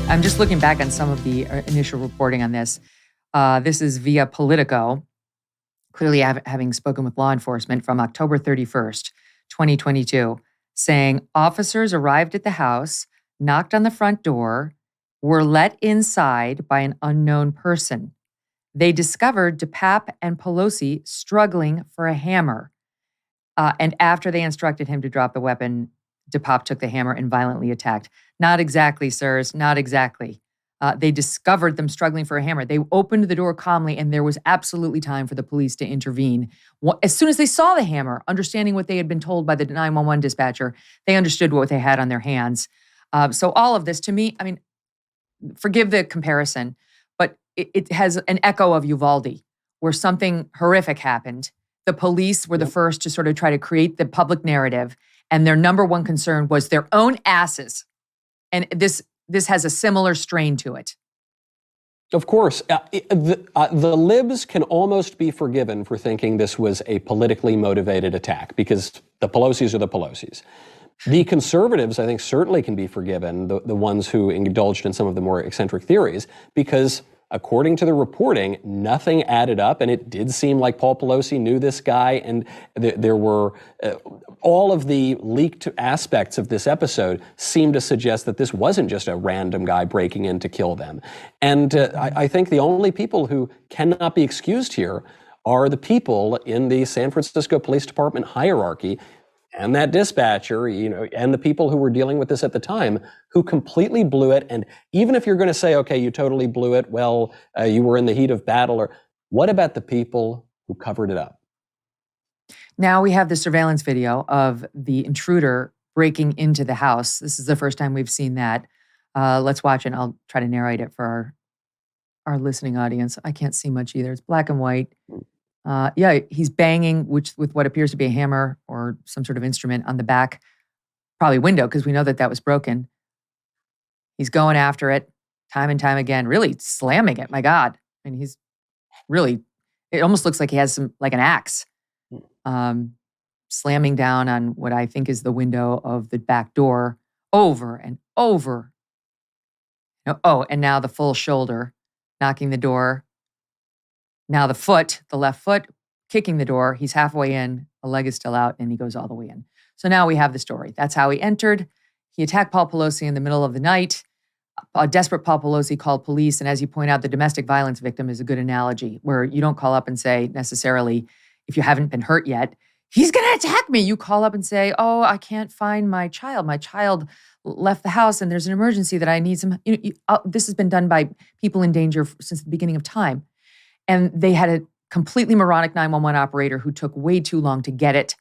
I'm just looking back on some of the initial reporting on this. This is via Politico, clearly having spoken with law enforcement from October 31st, 2022, saying officers arrived at the house, knocked on the front door, were let inside by an unknown person. They discovered DePape and Pelosi struggling for a hammer. And after they instructed him to drop the weapon, DePape took the hammer and violently attacked. Not exactly, sirs, not exactly. They discovered them struggling for a hammer. They opened the door calmly, and there was absolutely time for the police to intervene. As soon as they saw the hammer, understanding what they had been told by the 911 dispatcher, they understood what they had on their hands. So all of this, to me, I mean, forgive the comparison, but it has an echo of Uvalde, where something horrific happened. The police were the first to sort of try to create the public narrative, and their number one concern was their own asses. And this has a similar strain to it. Of course. The libs can almost be forgiven for thinking this was a politically motivated attack because the Pelosis are the Pelosis. The conservatives, I think, certainly can be forgiven, the ones who indulged in some of the more eccentric theories, because according to the reporting, nothing added up, and it did seem like Paul Pelosi knew this guy, and there were all of the leaked aspects of this episode seem to suggest that this wasn't just a random guy breaking in to kill them. And I think the only people who cannot be excused here are the people in the San Francisco Police Department hierarchy and that dispatcher, and the people who were dealing with this at the time, who completely blew it. And even if you're going to say, okay, you totally blew it, well, you were in the heat of battle, or what about the people who covered it up? Now we have the surveillance video of the intruder breaking into the house. This is the first time we've seen that. Let's watch it. I'll try to narrate it for our listening audience. I can't see much either. It's black and white. He's banging with what appears to be a hammer or some sort of instrument on the back, probably window, because we know that was broken. He's going after it time and time again, really slamming it. My God. And he's really, it almost looks like he has like an axe, slamming down on what I think is the window of the back door over and over. Oh, and now the full shoulder, knocking the door. Now the left foot, kicking the door. He's halfway in, a leg is still out, and he goes all the way in. So now we have the story. That's how he entered. He attacked Paul Pelosi in the middle of the night. A desperate Paul Pelosi called police. And as you point out, the domestic violence victim is a good analogy, where you don't call up and say necessarily, if you haven't been hurt yet, he's going to attack me. You call up and say, oh, I can't find my child. My child left the house and there's an emergency that I need some. This has been done by people in danger since the beginning of time. And they had a completely moronic 911 operator who took way too long to get it,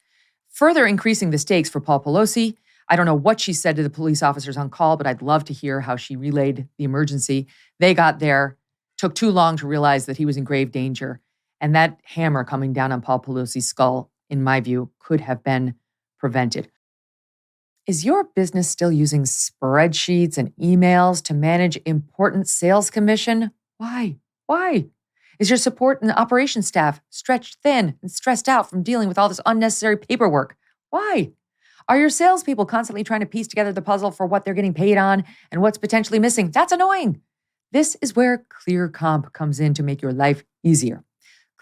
further increasing the stakes for Paul Pelosi. I don't know what she said to the police officers on call, but I'd love to hear how she relayed the emergency. They got there, took too long to realize that he was in grave danger. And that hammer coming down on Paul Pelosi's skull, in my view, could have been prevented. Is your business still using spreadsheets and emails to manage important sales commission? Why? Is your support and operations staff stretched thin and stressed out from dealing with all this unnecessary paperwork? Why? Are your salespeople constantly trying to piece together the puzzle for what they're getting paid on and what's potentially missing? That's annoying. This is where ClearComp comes in to make your life easier.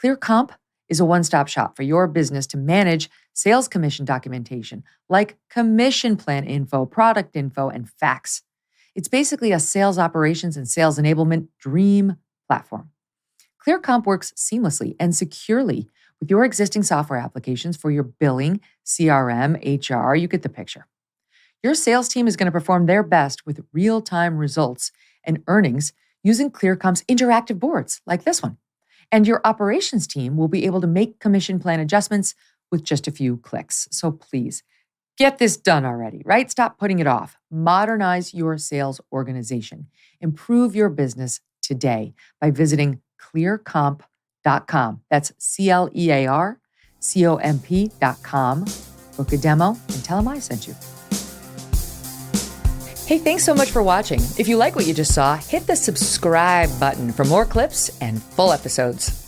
ClearComp is a one-stop shop for your business to manage sales commission documentation like commission plan info, product info, and facts. It's basically a sales operations and sales enablement dream platform. ClearComp works seamlessly and securely with your existing software applications for your billing, CRM, HR, you get the picture. Your sales team is going to perform their best with real-time results and earnings using ClearComp's interactive boards like this one. And your operations team will be able to make commission plan adjustments with just a few clicks. So please, get this done already, right? Stop putting it off. Modernize your sales organization. Improve your business today by visiting clearcomp.com. That's ClearComp.com. Book a demo and tell them I sent you. Hey, thanks so much for watching. If you like what you just saw, hit the subscribe button for more clips and full episodes.